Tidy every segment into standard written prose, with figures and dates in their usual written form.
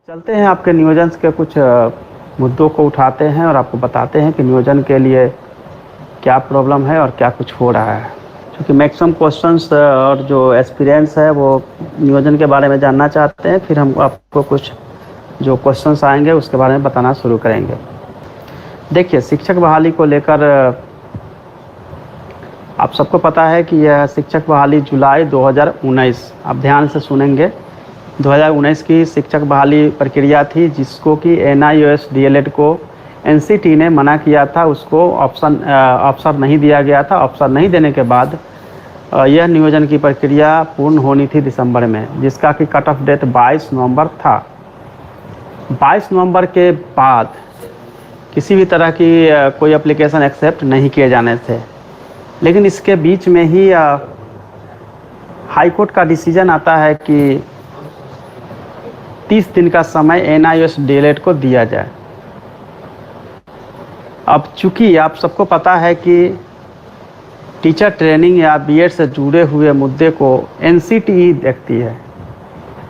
चलते हैं आपके नियोजन के कुछ मुद्दों को उठाते हैं और आपको बताते हैं कि नियोजन के लिए क्या प्रॉब्लम है और क्या कुछ हो रहा है। क्योंकि मैक्सिमम क्वेश्चंस और जो एक्सपीरियंस है वो नियोजन के बारे में जानना चाहते हैं, फिर हम आपको कुछ जो क्वेश्चंस आएंगे उसके बारे में बताना शुरू करेंगे। देखिए, शिक्षक बहाली को लेकर आप सबको पता है कि यह शिक्षक बहाली जुलाई 2019, आप ध्यान से सुनेंगे, 2019 की शिक्षक बहाली प्रक्रिया थी, जिसको कि NIOS DLED को NCT ने मना किया था, उसको अवसर नहीं दिया गया था। अवसर नहीं देने के बाद यह नियोजन की प्रक्रिया पूर्ण होनी थी दिसंबर में, जिसका कि कट ऑफ डेट 22 नवंबर था। 22 नवंबर के बाद किसी भी तरह की कोई एप्लीकेशन एक्सेप्ट नहीं किए जाने थे। लेकिन इसके बीच में ही हाई कोर्ट का डिसीजन आता है कि 30 दिन का समय NIOS DLED को दिया जाए। अब चूंकि आप सबको पता है कि टीचर ट्रेनिंग या BEd से जुड़े हुए मुद्दे को NCT देखती है।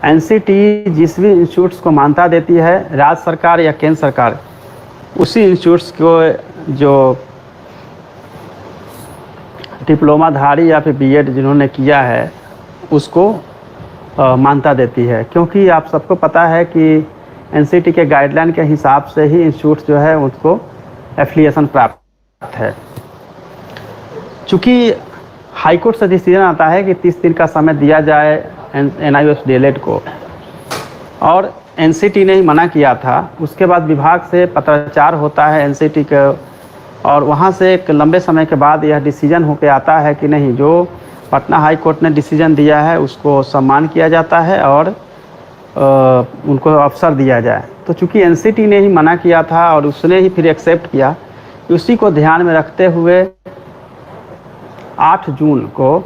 NCT जिस भी इंस्टीट्यूट्स को मान्यता देती है, राज्य सरकार या केंद्र सरकार उसी इंस्टीट्यूट्स को जो डिप्लोमाधारी या फिर BEd जिन्होंने किया है उसको मान्यता देती है। क्योंकि आप सबको पता है कि NCT के गाइडलाइन के हिसाब से ही इंस्टीट्यूट जो है उसको एफिलिएशन प्राप्त है। चूँकि हाईकोर्ट से डिसीजन आता है कि 30 दिन का समय दिया जाए NIOS DLED को, और NCT ने ही मना किया था। उसके बाद विभाग से पत्राचार होता है NCT के, और वहाँ से एक लंबे समय के बाद यह डिसीजन होकर आता है कि नहीं, जो पटना हाई कोर्ट ने डिसीजन दिया है उसको सम्मान किया जाता है और उनको अवसर दिया जाए। तो चूंकि NCT ने ही मना किया था और उसने ही फिर एक्सेप्ट किया, उसी को ध्यान में रखते हुए 8 जून को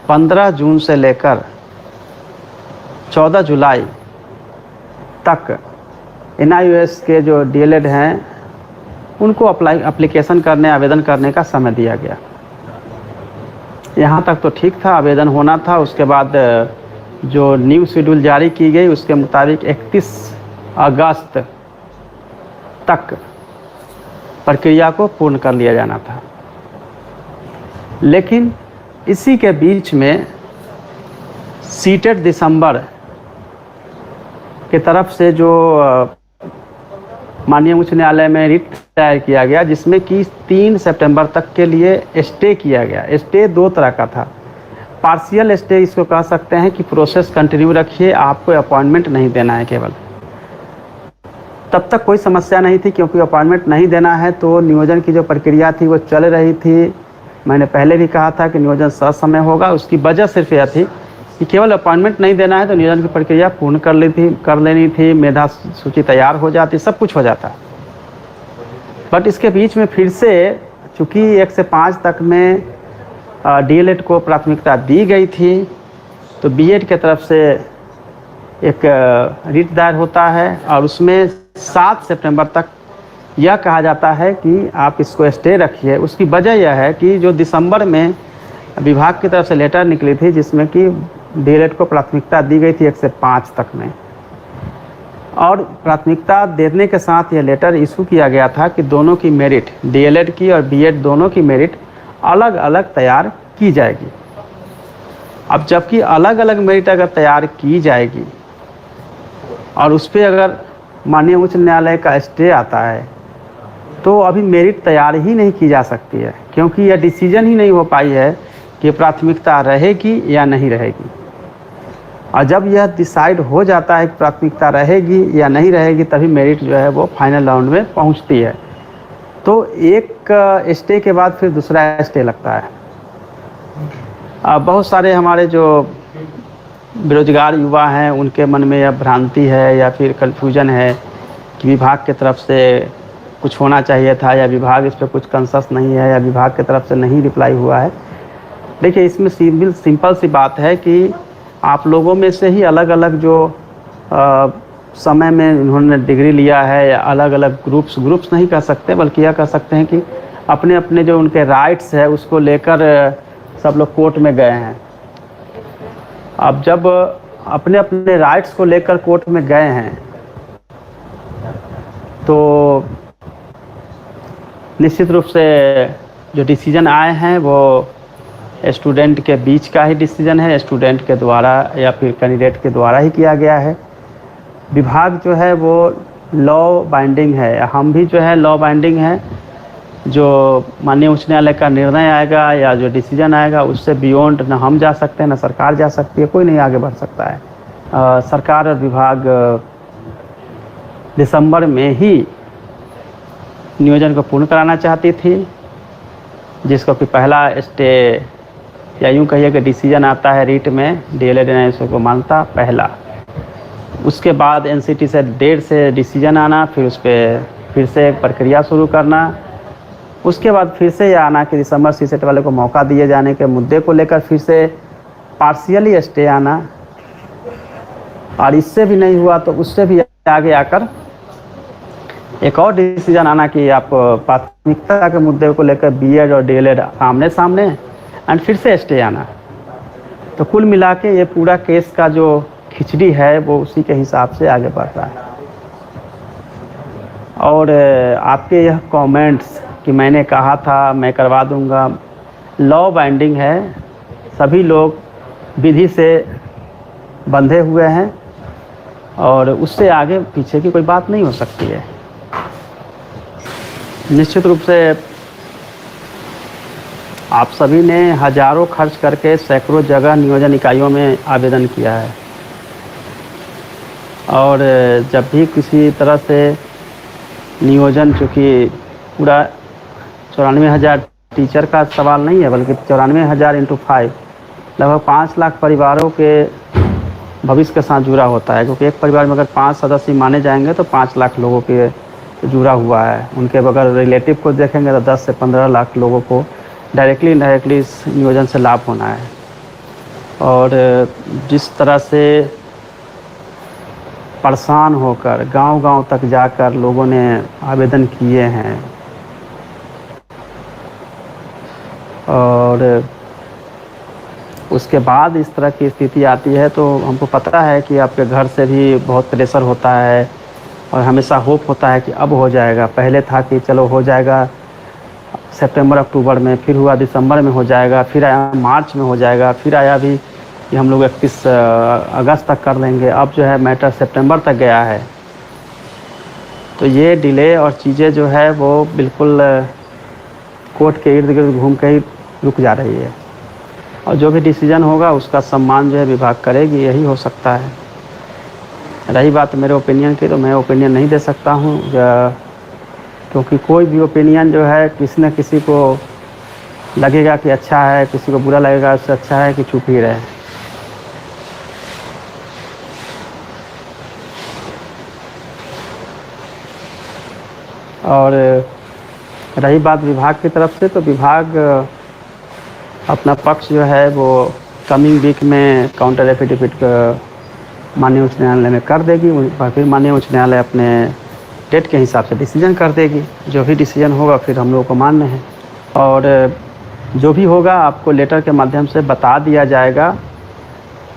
15 जून से लेकर 14 जुलाई तक NIOS के जो DLED हैं उनको एप्लीकेशन करने, आवेदन करने का समय दिया गया। यहाँ तक तो ठीक था, आवेदन होना था। उसके बाद जो न्यू शेड्यूल जारी की गई उसके मुताबिक 31 अगस्त तक प्रक्रिया को पूर्ण कर लिया जाना था। लेकिन इसी के बीच में सीटेट दिसंबर की तरफ से जो माननीय उच्च न्यायालय में रिट दायर किया गया, जिसमें कि 3 सितंबर तक के लिए स्टे किया गया। स्टे 2 तरह का था। पार्शियल स्टे इसको कह सकते हैं कि प्रोसेस कंटिन्यू रखिए, आपको अपॉइंटमेंट नहीं देना है केवल। तब तक कोई समस्या नहीं थी, क्योंकि अपॉइंटमेंट नहीं देना है तो नियोजन की जो प्रक्रिया थी वो चल रही थी। मैंने पहले भी कहा था कि नियोजन ससमय होगा। उसकी वजह सिर्फ यह थी कि केवल अपॉइंटमेंट नहीं देना है तो नियोजन की प्रक्रिया पूर्ण कर लेनी थी, मेधा सूची तैयार हो जाती, सब कुछ हो जाता। बट इसके बीच में फिर से चूँकि 1 से 5 तक में DLED को प्राथमिकता दी गई थी, तो BEd की तरफ से एक रिट दायर होता है और उसमें 7 सितंबर तक यह कहा जाता है कि आप इसको स्टे रखिए। उसकी वजह यह है कि जो दिसंबर में विभाग की तरफ से लेटर निकली थी जिसमें कि DLED को प्राथमिकता दी गई थी 1 से 5 तक में, और प्राथमिकता देने के साथ यह लेटर इशू किया गया था कि दोनों की मेरिट, DLED की और BEd दोनों की मेरिट अलग अलग तैयार की जाएगी। अब जबकि अलग अलग मेरिट अगर तैयार की जाएगी और उस पर अगर माननीय उच्च न्यायालय का स्टे आता है तो अभी मेरिट तैयार ही नहीं की जा सकती है, क्योंकि यह डिसीजन ही नहीं हो पाई है कि प्राथमिकता रहेगी या नहीं रहेगी। और जब यह डिसाइड हो जाता है कि प्राथमिकता रहेगी या नहीं रहेगी, तभी मेरिट जो है वो फाइनल राउंड में पहुंचती है। तो एक स्टे के बाद फिर दूसरा स्टे लगता है। बहुत सारे हमारे जो बेरोजगार युवा हैं उनके मन में यह भ्रांति है या फिर कन्फ्यूजन है कि विभाग की तरफ से कुछ होना चाहिए था या विभाग इस पर कुछ कंसस नहीं है या विभाग की तरफ से नहीं रिप्लाई हुआ है। देखिए, इसमें सिंपल सी बात है कि आप लोगों में से ही अलग अलग जो समय में इन्होंने डिग्री लिया है या अलग अलग ग्रुप्स नहीं कह सकते, बल्कि यह कह सकते हैं कि अपने अपने जो उनके राइट्स है उसको लेकर सब लोग कोर्ट में गए हैं। अब जब अपने अपने राइट्स को लेकर कोर्ट में गए हैं तो निश्चित रूप से जो डिसीजन आए हैं वो स्टूडेंट के बीच का ही डिसीजन है, स्टूडेंट के द्वारा या फिर कैंडिडेट के द्वारा ही किया गया है। विभाग जो है वो लॉ बाइंडिंग है, हम भी जो है लॉ बाइंडिंग है। जो माननीय उच्च न्यायालय का निर्णय आएगा या जो डिसीजन आएगा उससे बियॉन्ड ना हम जा सकते हैं ना सरकार जा सकती है, कोई नहीं आगे बढ़ सकता है। सरकार और विभाग दिसंबर में ही नियोजन को पूर्ण कराना चाहती थी, जिसको कि पहला स्टे या यूँ कहिए कि डिसीजन आता है रीट में, डीएलएड एनआईओ को मानता पहला। उसके बाद एनसीटी से देर से डिसीजन आना, फिर उस पर फिर से प्रक्रिया शुरू करना, उसके बाद फिर से यह आना कि दिसंबर सीसेट वाले को मौका दिए जाने के मुद्दे को लेकर फिर से पार्शियली स्टे आना, और इससे भी नहीं हुआ तो उससे भी आगे आकर एक और डिसीजन आना कि आप प्राथमिकता के मुद्दे को लेकर बीएड और डीएलएड आमने सामने, एंड फिर से स्टे आना। तो कुल मिला के ये पूरा केस का जो खिचड़ी है वो उसी के हिसाब से आगे बढ़ रहा है। और आपके यह कमेंट्स कि मैंने कहा था मैं करवा दूंगा, लॉ बाइंडिंग है, सभी लोग विधि से बंधे हुए हैं और उससे आगे पीछे की कोई बात नहीं हो सकती है। निश्चित रूप से आप सभी ने हजारों खर्च करके सैकड़ों जगह नियोजन इकाइयों में आवेदन किया है, और जब भी किसी तरह से नियोजन, चूँकि पूरा 94,000 टीचर का सवाल नहीं है बल्कि 94,000 × 5 लगभग 5 लाख परिवारों के भविष्य के साथ जुड़ा होता है, क्योंकि एक परिवार में अगर 5 सदस्य माने जाएंगे तो 5 लाख लोगों के जुड़ा हुआ है। उनके अगर रिलेटिव को देखेंगे तो 10 से 15 लाख लोगों को डायरेक्टली इनडायरेक्टली इस नियोजन से लाभ होना है। और जिस तरह से परेशान होकर गांव-गांव तक जाकर लोगों ने आवेदन किए हैं, और उसके बाद इस तरह की स्थिति आती है तो हमको पता है कि आपके घर से भी बहुत प्रेशर होता है और हमेशा होप होता है कि अब हो जाएगा। पहले था कि चलो हो जाएगा सितंबर अक्टूबर में, फिर हुआ दिसंबर में हो जाएगा, फिर आया मार्च में हो जाएगा, फिर आया भी कि हम लोग 31 अगस्त तक कर लेंगे। अब जो है मैटर सितंबर तक गया है। तो ये डिले और चीज़ें जो है वो बिल्कुल कोर्ट के इर्द गिर्द घूम के ही रुक जा रही है, और जो भी डिसीजन होगा उसका सम्मान जो है विभाग करेगी, यही हो सकता है। रही बात मेरे ओपिनियन की, तो मैं ओपिनियन नहीं दे सकता हूँ, क्योंकि कोई भी ओपिनियन जो है किसी न किसी को लगेगा कि अच्छा है, किसी को बुरा लगेगा, उससे अच्छा है कि चुप ही रहे। और रही बात विभाग की तरफ से, तो विभाग अपना पक्ष जो है वो कमिंग वीक में काउंटर एफिडेविट माननीय उच्च न्यायालय में कर देगी, और फिर माननीय उच्च न्यायालय अपने डेट के हिसाब से डिसीजन कर देगी। जो भी डिसीजन होगा फिर हम लोगों को मानना है, और जो भी होगा आपको लेटर के माध्यम से बता दिया जाएगा,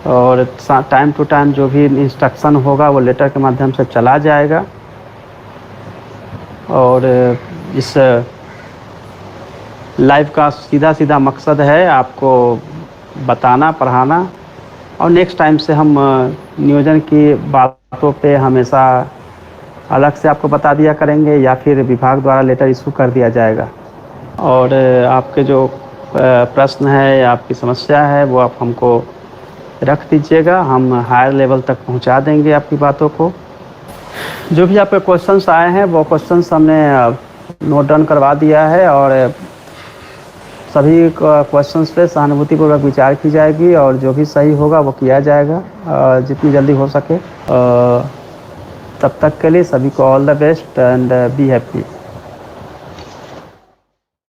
और टाइम टू टाइम जो भी इंस्ट्रक्शन होगा वो लेटर के माध्यम से चला जाएगा। और इस लाइव का सीधा मकसद है आपको बताना, पढ़ाना, और नेक्स्ट टाइम से हम नियोजन की बातों पे हमेशा अलग से आपको बता दिया करेंगे, या फिर विभाग द्वारा लेटर इशू कर दिया जाएगा। और आपके जो प्रश्न है या आपकी समस्या है वो आप हमको रख दीजिएगा, हम हायर लेवल तक पहुंचा देंगे आपकी बातों को। जो भी आपके क्वेश्चंस आए हैं वो क्वेश्चंस हमने नोट डाउन करवा दिया है, और सभी क्वेश्चंस पे सहानुभूतिपूर्वक विचार की जाएगी, और जो भी सही होगा वो किया जाएगा जितनी जल्दी हो सके। तब तक के लिए सभी को all the best and be happy.